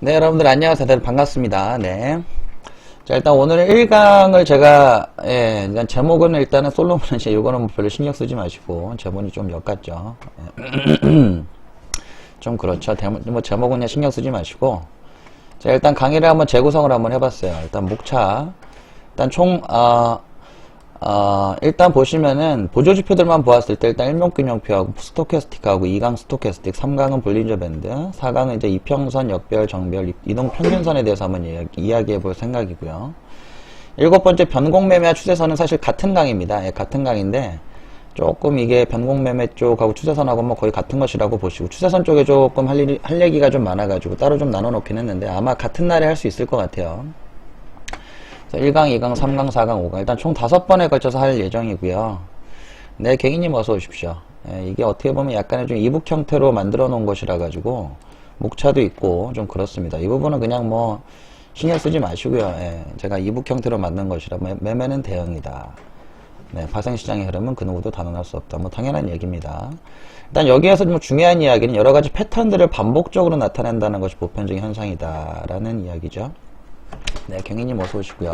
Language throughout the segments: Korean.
네, 여러분들 안녕하세요. 다들 반갑습니다. 네. 자, 일단 오늘 1강을 제가, 일단 제목은 일단은 솔로몬의 시, 이거는 뭐 별로 신경 쓰지 마시고, 제목이 좀 역같죠. 좀 그렇죠. 뭐 제목은 그냥 신경 쓰지 마시고. 자, 일단 강의를 한번 재구성을 한번 해봤어요. 일단 목차. 일단 일단 보시면은 보조지표들만 보았을 때 일단 일목균형표하고 스토캐스틱하고 2강 스토캐스틱, 3강은 볼린저 밴드, 4강은 이제 이평선, 역별, 정별, 이동평균선에 대해서 한번 이야기해 볼 생각이고요. 7번째 변곡매매와 추세선은 사실 같은 강입니다. 같은 강인데 조금 이게 변곡매매 쪽하고 추세선하고 뭐 거의 같은 것이라고 보시고, 추세선 쪽에 조금 할 얘기가 좀 많아가지고 따로 좀 나눠 놓긴 했는데 아마 같은 날에 할 수 있을 것 같아요. 1강, 2강, 3강, 4강, 5강 일단 총 5번에 걸쳐서 할 예정이고요. 네, 갱이님 어서 오십시오. 이게 어떻게 보면 약간의 좀 이북 형태로 만들어 놓은 것이라 가지고 목차도 있고 좀 그렇습니다. 이 부분은 그냥 뭐 신경 쓰지 마시고요. 제가 이북 형태로 만든 것이라 매매는 대형이다. 네, 파생시장의 흐름은 그 누구도 단언할 수 없다. 뭐 당연한 얘기입니다. 일단 여기에서 좀 중요한 이야기는 여러 가지 패턴들을 반복적으로 나타낸다는 것이 보편적인 현상이다라는 이야기죠. 네, 경희님 어서 오시고요.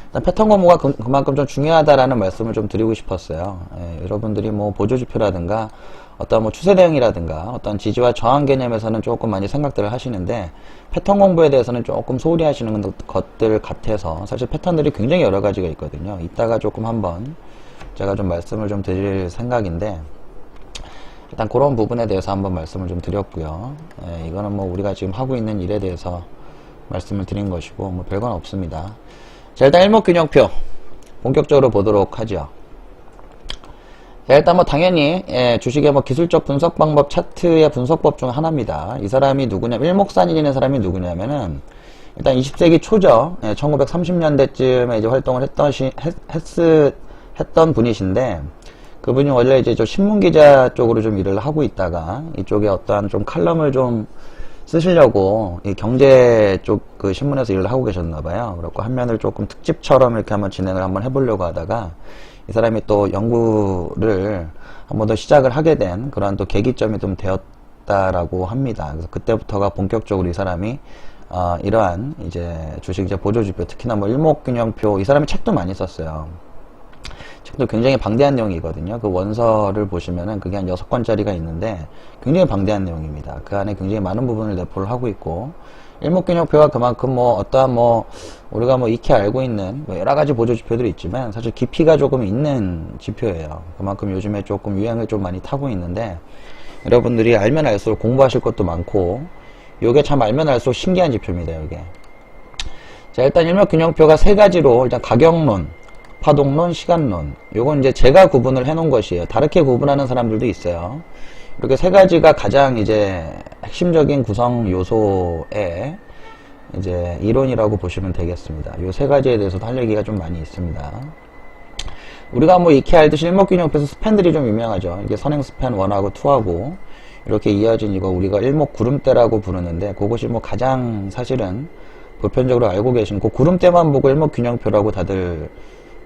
일단 패턴 공부가 그만큼 좀 중요하다라는 말씀을 좀 드리고 싶었어요. 여러분들이 뭐 보조지표라든가 어떤 뭐 추세 대응이라든가 어떤 지지와 저항 개념에서는 조금 많이 생각들을 하시는데 패턴 공부에 대해서는 조금 소홀히 하시는 것들 같아서 사실 패턴들이 굉장히 여러 가지가 있거든요. 이따가 조금 한번 제가 좀 말씀을 좀 드릴 생각인데 일단 그런 부분에 대해서 한번 말씀을 좀 드렸고요. 이거는 뭐 우리가 지금 하고 있는 일에 대해서 말씀을 드린 것이고 뭐 별건 없습니다. 자, 일단 일목균형표 본격적으로 보도록 하죠. 자, 일단 뭐 당연히 주식의 뭐 기술적 분석 방법, 차트의 분석법 중 하나입니다. 이 사람이 누구냐, 일목산인이라는 사람이 누구냐면은 일단 20세기 초죠. 1930년대쯤에 이제 활동을 했던 분이신데, 그분이 원래 이제 저 신문기자 쪽으로 좀 일을 하고 있다가 이쪽에 어떠한 좀 칼럼을 좀 쓰시려고 이 경제 쪽 그 신문에서 일을 하고 계셨나봐요. 그래갖고 한 면을 조금 특집처럼 이렇게 한번 진행을 한번 해보려고 하다가 이 사람이 또 연구를 한 번 더 시작을 하게 된 그러한 또 계기점이 좀 되었다라고 합니다. 그래서 그때부터가 본격적으로 이 사람이 이러한 이제 주식 이제 보조지표, 특히나 뭐 일목균형표, 이 사람이 책도 많이 썼어요. 책도 굉장히 방대한 내용이거든요. 그 원서를 보시면은 그게 한 6권짜리가 있는데 굉장히 방대한 내용입니다. 그 안에 굉장히 많은 부분을 내포를 하고 있고, 일목균형표가 그만큼 뭐 어떠한 뭐 우리가 뭐 익히 알고 있는 뭐 여러 가지 보조지표들이 있지만 사실 깊이가 조금 있는 지표예요. 그만큼 요즘에 조금 유행을 좀 많이 타고 있는데 여러분들이 알면 알수록 공부하실 것도 많고, 요게 참 알면 알수록 신기한 지표입니다. 요게. 자, 일단 일목균형표가 3가지로 일단 가격론, 파동론, 시간론. 요건 이제 제가 구분을 해 놓은 것이에요. 다르게 구분하는 사람들도 있어요. 이렇게 3가지가 가장 이제 핵심적인 구성 요소의 이제 이론이라고 보시면 되겠습니다. 요 3가지에 대해서도 할 얘기가 좀 많이 있습니다. 우리가 뭐 익히 알듯이 일목균형표에서 스팬들이 좀 유명하죠. 이게 선행 스팬 1하고 2하고 이렇게 이어진 이거 우리가 일목구름대라고 부르는데, 그것이 뭐 가장 사실은 보편적으로 알고 계신 그 구름대만 보고 일목균형표라고 다들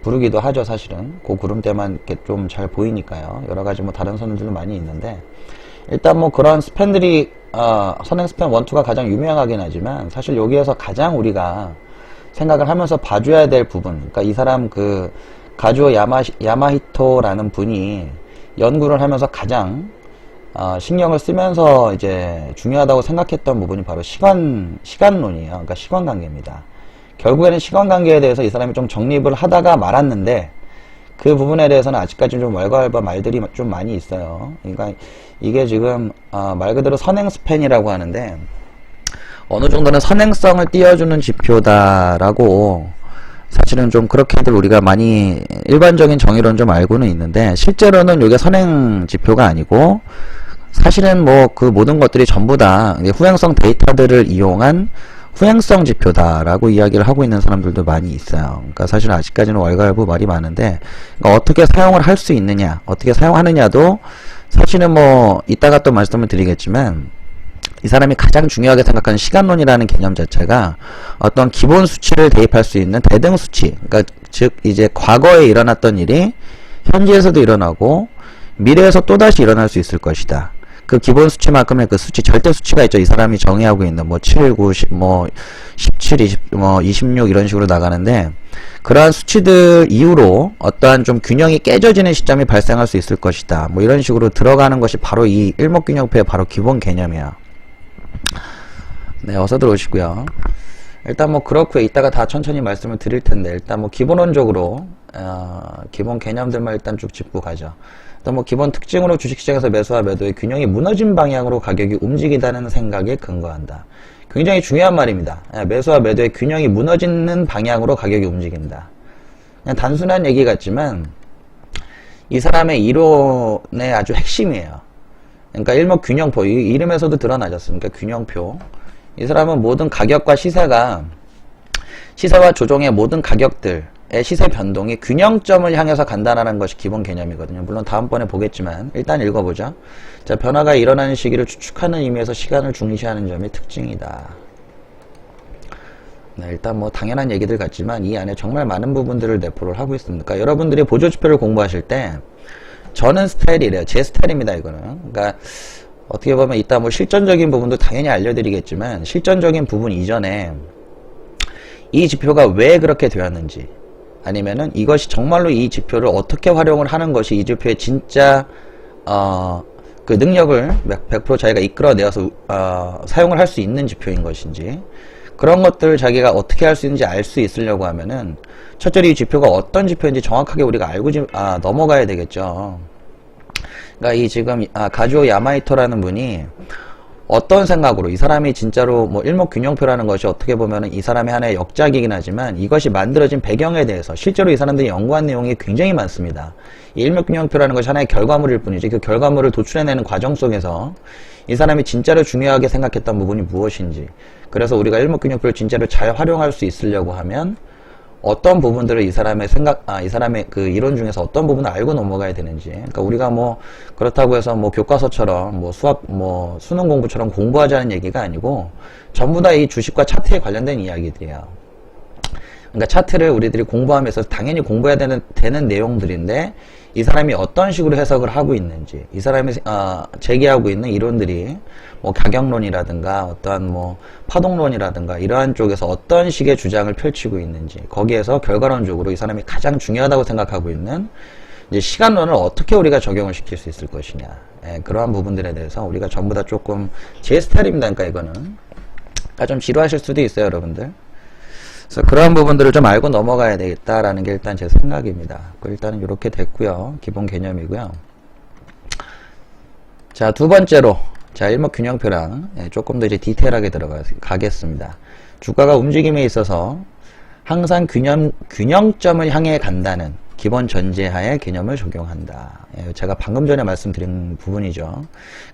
부르기도 하죠. 사실은 그 구름대만 이렇게 좀 잘 보이니까요. 여러가지 뭐 다른 선들도 많이 있는데, 일단 뭐 그런 스팬들이 선행 스팬 1, 2가 가장 유명하긴 하지만 사실 여기에서 가장 우리가 생각을 하면서 봐줘야 될 부분, 그러니까 이 사람 그 가주오 야마히토라는 분이 연구를 하면서 가장 신경을 쓰면서 이제 중요하다고 생각했던 부분이 바로 시간론이에요. 그러니까 시간관계입니다. 결국에는 시간관계에 대해서 이 사람이 좀 정립을 하다가 말았는데, 그 부분에 대해서는 아직까지 좀 왈가왈부 말들이 좀 많이 있어요. 그러니까 이게 지금 말 그대로 선행 스팬이라고 하는데 어느 정도는 선행성을 띄워주는 지표다라고 사실은 좀 그렇게들 우리가 많이 일반적인 정의론 좀 알고는 있는데, 실제로는 이게 선행 지표가 아니고 사실은 뭐 그 모든 것들이 전부 다 후행성 데이터들을 이용한 후행성 지표다라고 이야기를 하고 있는 사람들도 많이 있어요. 그러니까 사실 아직까지는 왈가왈부 말이 많은데, 그러니까 어떻게 사용을 할 수 있느냐, 어떻게 사용하느냐도 사실은 뭐 이따가 또 말씀을 드리겠지만, 이 사람이 가장 중요하게 생각하는 시간론이라는 개념 자체가 어떤 기본 수치를 대입할 수 있는 대등 수치, 그러니까 즉 이제 과거에 일어났던 일이 현재에서도 일어나고 미래에서 또다시 일어날 수 있을 것이다. 그 기본 수치만큼의 그 수치, 절대 수치가 있죠. 이 사람이 정의하고 있는, 뭐, 7, 9, 10, 뭐, 17, 20, 뭐, 26 이런 식으로 나가는데, 그러한 수치들 이후로 어떠한 좀 균형이 깨져지는 시점이 발생할 수 있을 것이다. 뭐, 이런 식으로 들어가는 것이 바로 이 일목균형표의 바로 기본 개념이야. 네, 어서 들어오시고요. 일단 뭐 그렇고요. 이따가 다 천천히 말씀을 드릴 텐데, 일단 뭐 기본론적으로 기본 개념들만 일단 쭉 짚고 가죠. 또 뭐 기본 특징으로 주식시장에서 매수와 매도의 균형이 무너진 방향으로 가격이 움직인다는 생각에 근거한다. 굉장히 중요한 말입니다. 매수와 매도의 균형이 무너지는 방향으로 가격이 움직인다. 그냥 단순한 얘기 같지만 이 사람의 이론의 아주 핵심이에요. 그러니까 일목균형표, 이 이름에서도 드러나졌습니까? 균형표. 이 사람은 모든 가격과 시세와 조종의 모든 가격들의 시세 변동이 균형점을 향해서 간다는 것이 기본 개념이거든요. 물론 다음번에 보겠지만 일단 읽어보죠. 자, 변화가 일어나는 시기를 추측하는 의미에서 시간을 중시하는 점이 특징이다. 네, 일단 뭐 당연한 얘기들 같지만 이 안에 정말 많은 부분들을 내포를 하고 있습니다. 그러니까 여러분들이 보조지표를 공부하실 때 저는 스타일이 이래요. 제 스타일입니다, 이거는. 그러니까 어떻게 보면 이따 뭐 실전적인 부분도 당연히 알려드리겠지만 실전적인 부분 이전에 이 지표가 왜 그렇게 되었는지 아니면은 이것이 정말로 이 지표를 어떻게 활용을 하는 것이 이 지표의 진짜 그 능력을 100% 자기가 이끌어내어서 사용을 할 수 있는 지표인 것인지 그런 것들을 자기가 어떻게 할 수 있는지 알 수 있으려고 하면은 첫째로 이 지표가 어떤 지표인지 정확하게 우리가 알고 넘어가야 되겠죠. 그러니까 이 지금 가주오 야마이토라는 분이 어떤 생각으로 이 사람이 진짜로 뭐 일목균형표라는 것이 어떻게 보면은 이 사람의 하나의 역작이긴 하지만 이것이 만들어진 배경에 대해서 실제로 이 사람들이 연구한 내용이 굉장히 많습니다. 이 일목균형표라는 것이 하나의 결과물일 뿐이지 그 결과물을 도출해내는 과정 속에서 이 사람이 진짜로 중요하게 생각했던 부분이 무엇인지 그래서 우리가 일목균형표를 진짜로 잘 활용할 수 있으려고 하면 어떤 부분들을 이 사람의 이 사람의 그 이론 중에서 어떤 부분을 알고 넘어가야 되는지. 그러니까 우리가 뭐, 그렇다고 해서 뭐 교과서처럼 뭐 수학, 뭐 수능 공부처럼 공부하자는 얘기가 아니고, 전부 다 이 주식과 차트에 관련된 이야기들이에요. 그러니까 차트를 우리들이 공부하면서 당연히 공부해야 되는 내용들인데, 이 사람이 어떤 식으로 해석을 하고 있는지, 이 사람이, 제기하고 있는 이론들이, 뭐, 가격론이라든가, 어떠한 뭐, 파동론이라든가, 이러한 쪽에서 어떤 식의 주장을 펼치고 있는지, 거기에서 결과론적으로 이 사람이 가장 중요하다고 생각하고 있는, 이제 시간론을 어떻게 우리가 적용을 시킬 수 있을 것이냐. 예, 그러한 부분들에 대해서 우리가 전부 다 조금, 제 스타일입니다. 그러니까 이거는. 그러니까 좀 지루하실 수도 있어요, 여러분들. 그래서 그러한 부분들을 좀 알고 넘어가야 되겠다라는 게 일단 제 생각입니다. 일단은 이렇게 됐고요. 기본 개념이고요. 자, 두 번째로 자, 일목균형표랑 조금 더 이제 디테일하게 들어가겠습니다. 주가가 움직임에 있어서 항상 균형점을 향해 간다는 기본 전제하에 개념을 적용한다. 제가 방금 전에 말씀드린 부분이죠.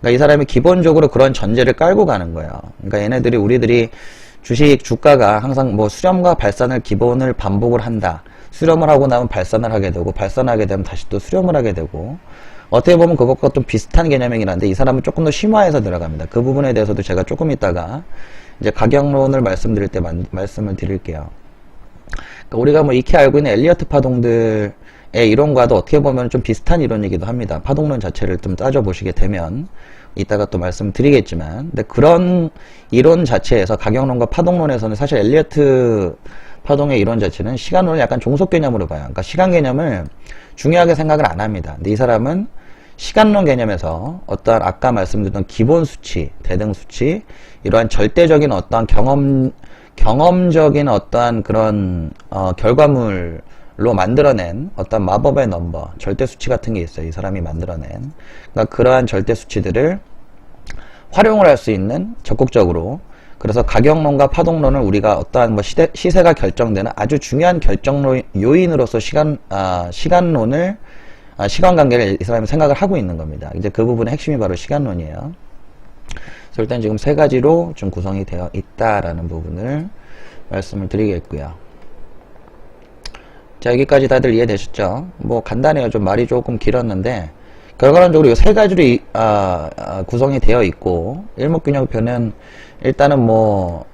그러니까 이 사람이 기본적으로 그런 전제를 깔고 가는 거예요. 그러니까 얘네들이 우리들이 주식 주가가 항상 뭐 수렴과 발산을 기본을 반복을 한다. 수렴을 하고 나면 발산을 하게 되고 발산하게 되면 다시 또 수렴을 하게 되고 어떻게 보면 그것과 좀 비슷한 개념이긴 한데 이 사람은 조금 더 심화해서 들어갑니다. 그 부분에 대해서도 제가 조금 이따가 이제 가격론을 말씀드릴 때 말씀을 드릴게요. 그러니까 우리가 뭐 익히 알고 있는 엘리어트 파동들의 이론과도 어떻게 보면 좀 비슷한 이론이기도 합니다. 파동론 자체를 좀 따져보시게 되면 이따가 또 말씀드리겠지만 근데 그런 이론 자체에서 가격론과 파동론에서는 사실 엘리어트 파동의 이론 자체는 시간론을 약간 종속 개념으로 봐요. 그러니까 시간 개념을 중요하게 생각을 안 합니다. 근데 이 사람은 시간론 개념에서 어떠한 아까 말씀드렸던 기본 수치, 대등 수치, 이러한 절대적인 어떠한 경험적인 어떠한 그런 결과물로 만들어낸 어떤 마법의 넘버, 절대 수치 같은 게 있어요. 이 사람이 만들어낸. 그러니까 그러한 절대 수치들을 활용을 할 수 있는 적극적으로. 그래서 가격론과 파동론을 우리가 어떠한 뭐 시세가 결정되는 아주 중요한 결정 요인으로서 시간론을 시간관계를 이 사람이 생각을 하고 있는 겁니다. 이제 그 부분의 핵심이 바로 시간론이에요. 그래서 일단 지금 세 가지로 좀 구성이 되어 있다라는 부분을 말씀을 드리겠고요. 자, 여기까지 다들 이해되셨죠? 뭐 간단해요. 좀 말이 조금 길었는데 결과론적으로 이 세 가지로 구성이 되어 있고 일목균형표는 일단은 뭐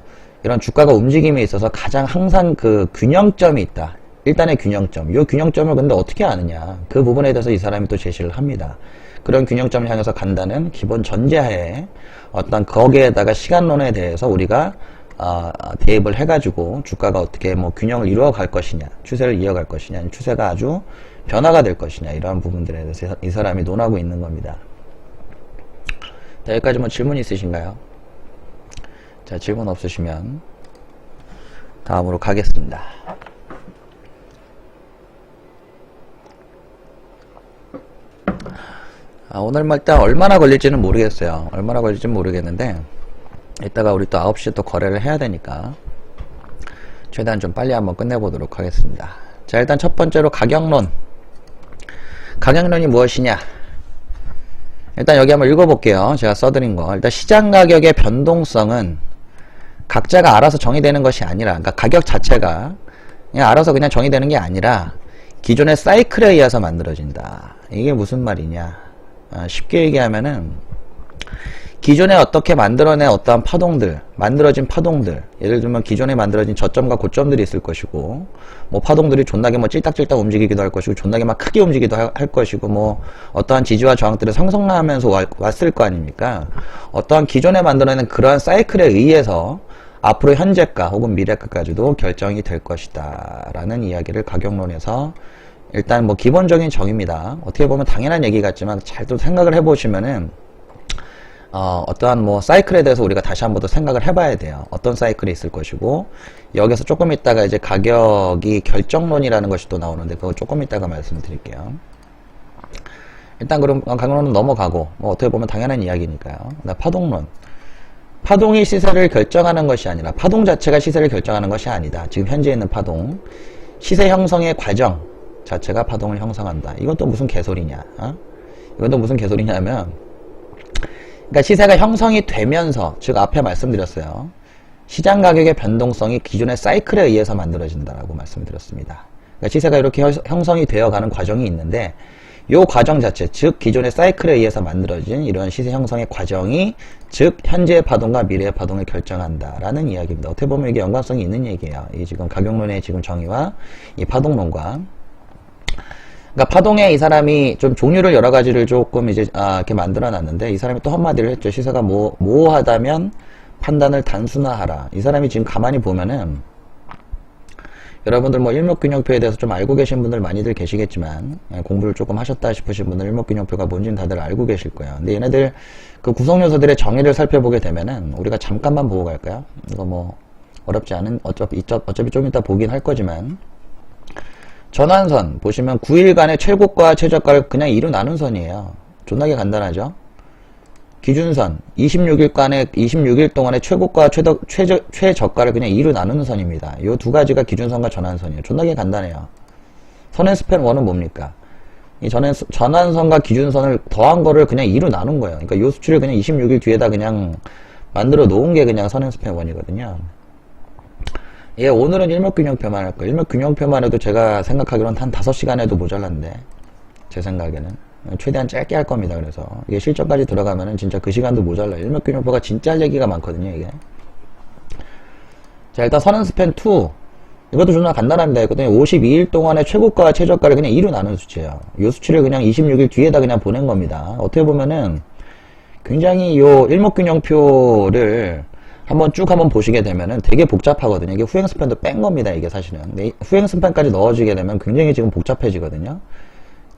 이런 주가가 움직임에 있어서 가장 항상 그 균형점이 있다. 일단의 균형점. 이 균형점을 근데 어떻게 아느냐. 그 부분에 대해서 이 사람이 또 제시를 합니다. 그런 균형점을 향해서 간다는 기본 전제하에 어떤 거기에다가 시간론에 대해서 우리가 대입을 해가지고 주가가 어떻게 뭐 균형을 이루어갈 것이냐, 추세를 이어갈 것이냐, 아니면 추세가 아주 변화가 될 것이냐, 이러한 부분들에 대해서 이 사람이 논하고 있는 겁니다. 자, 여기까지 뭐 질문 있으신가요? 자, 질문 없으시면 다음으로 가겠습니다. 오늘 뭐 일단 얼마나 걸릴지는 모르겠어요. 얼마나 걸릴지는 모르겠는데 이따가 우리 또 9시에 또 거래를 해야 되니까 최대한 좀 빨리 한번 끝내보도록 하겠습니다. 자, 일단 첫 번째로 가격론. 가격론이 무엇이냐? 일단 여기 한번 읽어볼게요. 제가 써드린 거. 일단 시장 가격의 변동성은 각자가 알아서 정의되는 것이 아니라, 그러니까 가격 자체가 그냥 알아서 그냥 정의되는 게 아니라 기존의 사이클에 의해서 만들어진다. 이게 무슨 말이냐? 쉽게 얘기하면은 기존에 어떻게 만들어낸 어떠한 파동들, 만들어진 파동들, 예를 들면 기존에 만들어진 저점과 고점들이 있을 것이고, 뭐 파동들이 존나게 뭐 찔딱찔딱 움직이기도 할 것이고, 존나게 막 크게 움직이기도 할 것이고, 뭐 어떠한 지지와 저항들을 상승하면서 왔을 거 아닙니까? 어떠한 기존에 만들어낸 그러한 사이클에 의해서 앞으로 현재가 혹은 미래가까지도 결정이 될 것이다 라는 이야기를 가격론에서 일단 뭐 기본적인 정의입니다. 어떻게 보면 당연한 얘기 같지만 잘 또 생각을 해보시면은 어떠한 뭐 사이클에 대해서 우리가 다시 한번 더 생각을 해봐야 돼요. 어떤 사이클이 있을 것이고, 여기서 조금 있다가 이제 가격이 결정론이라는 것이 또 나오는데 그거 조금 있다가 말씀을 드릴게요. 일단 그럼 가격론은 넘어가고, 뭐 어떻게 보면 당연한 이야기니까요. 파동론. 파동이 시세를 결정하는 것이 아니라, 파동 자체가 시세를 결정하는 것이 아니다. 지금 현재 있는 파동, 시세 형성의 과정 자체가 파동을 형성한다. 이건 또 무슨 개소리냐? 이건 또 무슨 개소리냐면, 그러니까 시세가 형성이 되면서, 즉 앞에 말씀드렸어요. 시장 가격의 변동성이 기존의 사이클에 의해서 만들어진다라고 말씀드렸습니다. 그러니까 시세가 이렇게 형성이 되어가는 과정이 있는데, 이 과정 자체, 즉 기존의 사이클에 의해서 만들어진 이런 시세 형성의 과정이 즉 현재의 파동과 미래의 파동을 결정한다라는 이야기입니다. 어떻게 보면 이게 연관성이 있는 얘기예요. 이 지금 가격론의 지금 정의와 이 파동론과. 그러니까 파동에 이 사람이 좀 종류를 여러 가지를 조금 이제 이렇게 만들어 놨는데, 이 사람이 또 한마디를 했죠. 시세가 모호하다면 판단을 단순화하라. 이 사람이 지금 가만히 보면은, 여러분들 뭐 일목균형표에 대해서 좀 알고 계신 분들 많이들 계시겠지만, 공부를 조금 하셨다 싶으신 분들 일목균형표가 뭔지는 다들 알고 계실 거예요. 근데 얘네들 그 구성 요소들의 정의를 살펴보게 되면은, 우리가 잠깐만 보고 갈까요? 이거 뭐 어렵지 않은, 어차피 좀 이따 보긴 할 거지만, 전환선 보시면 9일간의 최고가 최저가를 그냥 2로 나눈 선이에요. 존나게 간단하죠. 기준선 26일 동안의 최고가 최저가를 그냥 2로 나누는 선입니다. 이 두 가지가 기준선과 전환선이에요. 존나게 간단해요. 선앤스팬 1은 뭡니까? 이 전환선과 기준선을 더한 거를 그냥 2로 나눈 거예요. 그러니까 이 수치를 그냥 26일 뒤에다 그냥 만들어 놓은 게 그냥 선앤스팬 1이거든요. 예, 오늘은 일목균형표만 할 거예요. 일목균형표만 해도 제가 생각하기로는 한 5시간 해도 모자란데, 제 생각에는. 최대한 짧게 할 겁니다. 그래서. 이게 실전까지 들어가면은 진짜 그 시간도 모자라요. 일목균형표가 진짜 할 얘기가 많거든요, 이게. 자, 일단 선앤스팬 2. 이것도 존나 간단합니다. 이거든요. 52일 동안의 최고가와 최저가를 그냥 2로 나눈 수치예요. 이 수치를 그냥 26일 뒤에다 그냥 보낸 겁니다. 어떻게 보면은 굉장히 요 일목균형표를 한번 쭉 한번 보시게 되면은 되게 복잡하거든요. 이게 후행스팬도 뺀 겁니다. 이게 사실은. 근데 후행스팬까지 넣어주게 되면 굉장히 지금 복잡해지거든요.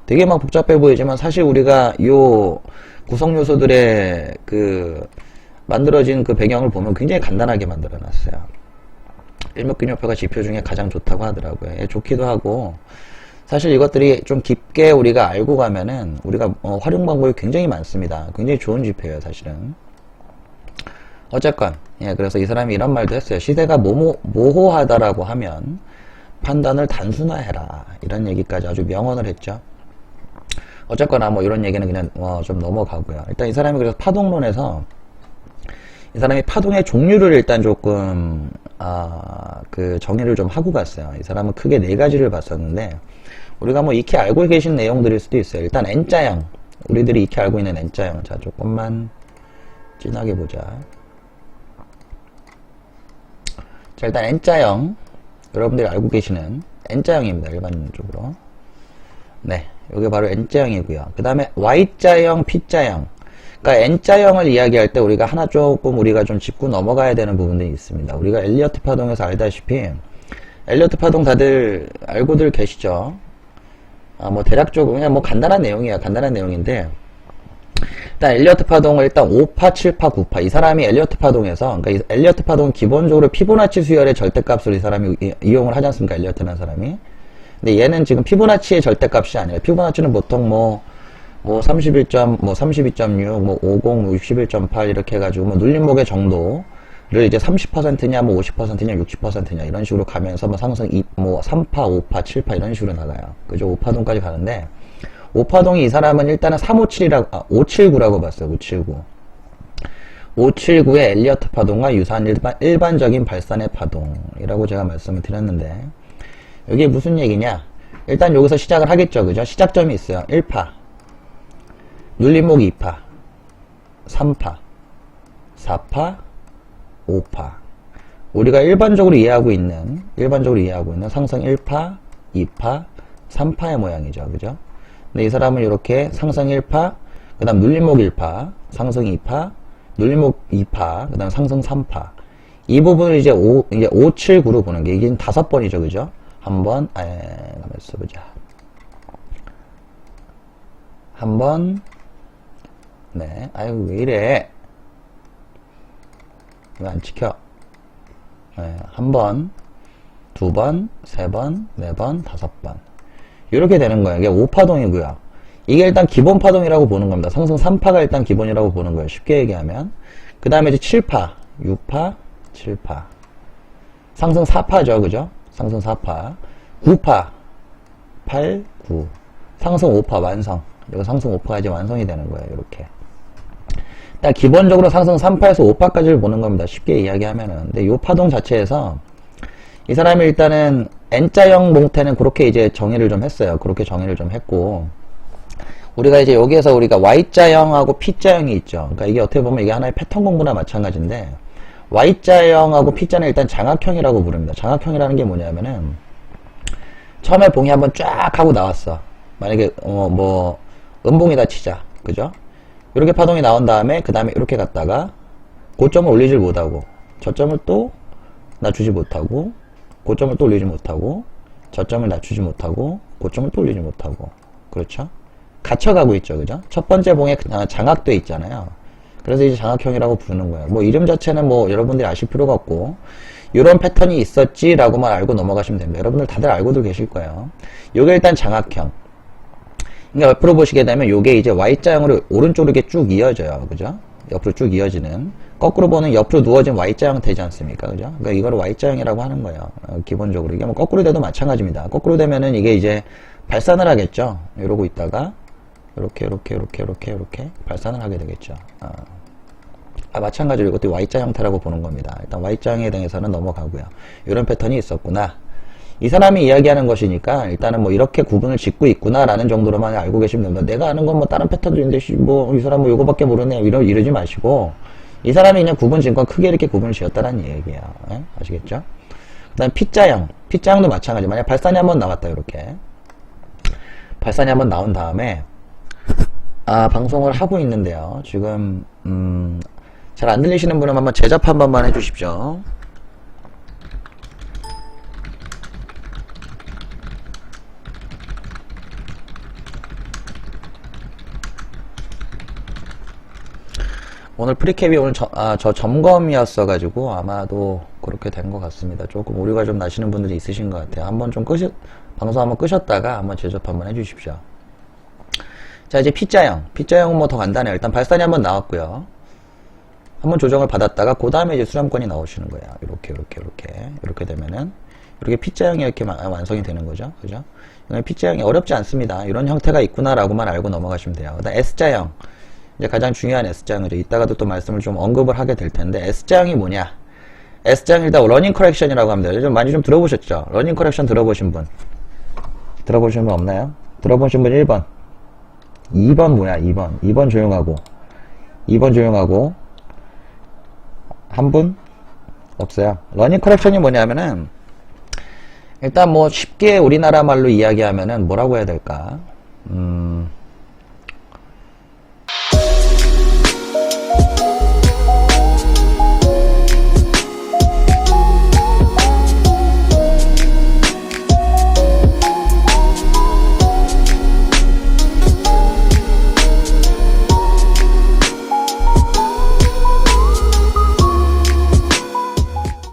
되게 막 복잡해 보이지만 사실 우리가 요 구성 요소들의 그 만들어진 그 배경을 보면 굉장히 간단하게 만들어 놨어요. 일목균형표가 지표 중에 가장 좋다고 하더라고요. 예, 좋기도 하고, 사실 이것들이 좀 깊게 우리가 알고 가면은 우리가 활용 방법이 굉장히 많습니다. 굉장히 좋은 지표예요, 사실은. 어쨌건, 예, 그래서 이 사람이 이런 말도 했어요. 시세가 모호하다라고 하면 판단을 단순화해라. 이런 얘기까지 아주 명언을 했죠. 어쨌거나 뭐 이런 얘기는 그냥 좀 넘어가고요. 일단 이 사람이 그래서 파동론에서 이 사람이 파동의 종류를 일단 조금 그 정의를 좀 하고 갔어요. 이 사람은 크게 4가지를 봤었는데, 우리가 뭐 익히 알고 계신 내용들일 수도 있어요. 일단 N자형, 우리들이 익히 알고 있는 N자형. 자, 조금만 진하게 보자. 자, 일단 N자형, 여러분들이 알고 계시는 N자형입니다. 일반적으로. 네, 이게 바로 N자형이고요. 그 다음에 Y자형, P자형. 그러니까 N자형을 이야기할 때 우리가 하나 조금 우리가 좀 짚고 넘어가야 되는 부분들이 있습니다. 우리가 엘리어트 파동에서 알다시피 엘리어트 파동 다들 알고들 계시죠? 뭐 대략적으로 그냥 뭐 간단한 내용이야. 간단한 내용인데 일단 엘리어트 파동을 일단 5파, 7파, 9파 이 사람이 엘리어트 파동에서 그러니까 이 엘리어트 파동은 기본적으로 피보나치 수열의 절대값을 이 사람이 이용을 하지 않습니까? 엘리어트라는 사람이. 근데 얘는 지금 피보나치의 절대값이 아니라 피보나치는 보통 뭐 31점, 32.6, 50, 61.8 이렇게 해가지고 뭐 눌림목의 정도를 이제 30%냐, 50%냐, 60%냐 이런 식으로 가면서 뭐 상승 3파, 5파, 7파 이런 식으로 나가요. 그죠? 5파동까지 가는데 5파동이 이 사람은 일단은 579라고 봤어요. 579. 579의 엘리어트 파동과 유사한 일반적인 발산의 파동이라고 제가 말씀을 드렸는데 여기에 무슨 얘기냐? 일단 여기서 시작을 하겠죠. 그죠? 시작점이 있어요. 1파. 눌림목 2파. 3파. 4파. 5파. 우리가 일반적으로 이해하고 있는 상승 1파, 2파, 3파의 모양이죠. 그죠? 근데 이 사람은 이렇게 상승 1파, 그 다음 눌림목 1파, 상승 2파, 눌림목 2파, 그 다음 상승 3파. 이 부분을 이제 579로 보는 게, 이게 5번이죠. 그죠? 한번, 가만 있어보자. 한번, 네. 아이고, 왜 이래. 왜 안 찍혀? 네. 한 번, 두 번, 세 번, 네 번, 5번. 이렇게 되는 거예요. 이게 5파동이고요. 이게 일단 기본 파동이라고 보는 겁니다. 상승 3파가 일단 기본이라고 보는 거예요. 쉽게 얘기하면. 그 다음에 이제 7파, 6파, 7파. 상승 4파죠. 그죠? 상승 4파. 9파, 8, 9. 상승 5파 완성. 이거 상승 5파가 이제 완성이 되는 거예요. 이렇게. 일단 기본적으로 상승 3파에서 5파까지를 보는 겁니다. 쉽게 이야기하면은. 근데 이 파동 자체에서 이 사람이 일단은 N자형 몽태는 그렇게 이제 정의를 좀 했어요. 그렇게 정의를 좀 했고, 우리가 이제 여기에서 우리가 Y자형하고 P자형이 있죠. 그러니까 이게 어떻게 보면 이게 하나의 패턴 공부나 마찬가지인데, Y자형하고 P자는 일단 장악형이라고 부릅니다. 장악형이라는 게 뭐냐면은, 처음에 봉이 한번 쫙 하고 나왔어. 만약에, 음봉이다 치자. 그죠? 이렇게 파동이 나온 다음에, 그 다음에 이렇게 갔다가, 고점을 올리질 못하고, 저점을 또 낮추지 못하고, 고점을 또 올리지 못하고, 저점을 낮추지 못하고, 고점을 또 올리지 못하고. 그렇죠? 갇혀가고 있죠. 그죠? 첫 번째 봉에 장악돼 있잖아요. 그래서 이제 장악형이라고 부르는 거예요. 뭐 이름 자체는 뭐 여러분들이 아실 필요가 없고, 이런 패턴이 있었지라고만 알고 넘어가시면 됩니다. 여러분들 다들 알고들 계실 거예요. 요게 일단 장악형. 그러니까 옆으로 보시게 되면 요게 이제 Y자형으로 오른쪽으로 이렇게 쭉 이어져요. 그죠? 옆으로 쭉 이어지는. 거꾸로 보는 옆으로 누워진 Y자형 되지 않습니까? 그죠? 그러니까 이거를 Y자형이라고 하는 거예요. 기본적으로. 이게 뭐 거꾸로 돼도 마찬가지입니다. 거꾸로 되면은 이게 이제 발산을 하겠죠? 이러고 있다가, 이렇게 발산을 하게 되겠죠. 마찬가지로 이것도 Y자 형태라고 보는 겁니다. 일단 Y자형에 대해서는 넘어가고요. 이런 패턴이 있었구나. 이 사람이 이야기하는 것이니까 일단은 뭐 이렇게 구분을 짓고 있구나라는 정도로만 알고 계시면 됩니다. 내가 아는 건 뭐 다른 패턴도 있는데 뭐 이 사람 뭐 요거밖에 모르네 이러지 마시고, 이 사람이 그냥 구분 짓건 크게 이렇게 구분을 지었다는 얘기예요. 아시겠죠? 그 다음 P자형. P자형도 마찬가지. 만약 발산이 한번 나왔다. 이렇게 발산이 한번 나온 다음에 방송을 하고 있는데요. 지금 잘 안 들리시는 분은 한번 제접 한 번만 해주십시오. 오늘 프리캡이 오늘 저 점검이었어가지고 아마도 그렇게 된 것 같습니다. 조금 오류가 좀 나시는 분들이 있으신 것 같아요. 한번 좀 방송 한번 끄셨다가 한번 제접 한번 해주십시오. 자, 이제 P자형. P자형은 뭐 더 간단해요. 일단 발산이 한번 나왔고요. 한번 조정을 받았다가 그 다음에 이제 수렴권이 나오시는 거예요. 이렇게 되면은 이렇게 P자형이 이렇게 완성이 되는 거죠. 그죠? P자형이 어렵지 않습니다. 이런 형태가 있구나라고만 알고 넘어가시면 돼요. 그다음 S자형. 이제 가장 중요한 S자형이죠. 이따가도 또 말씀을 좀 언급을 하게 될 텐데, S자형이 뭐냐? S자형 일단 러닝 커렉션이라고 합니다. 좀 많이 좀 들어보셨죠? 러닝 커렉션 들어보신 분? 들어보신 분 없나요? 들어보신 분 1번. 2번 뭐야? 2번. 2번 조용하고. 2번 조용하고. 한 분? 없어요. 러닝 커렉션이 뭐냐면은, 일단 뭐 쉽게 우리나라 말로 이야기하면은 뭐라고 해야 될까? 음,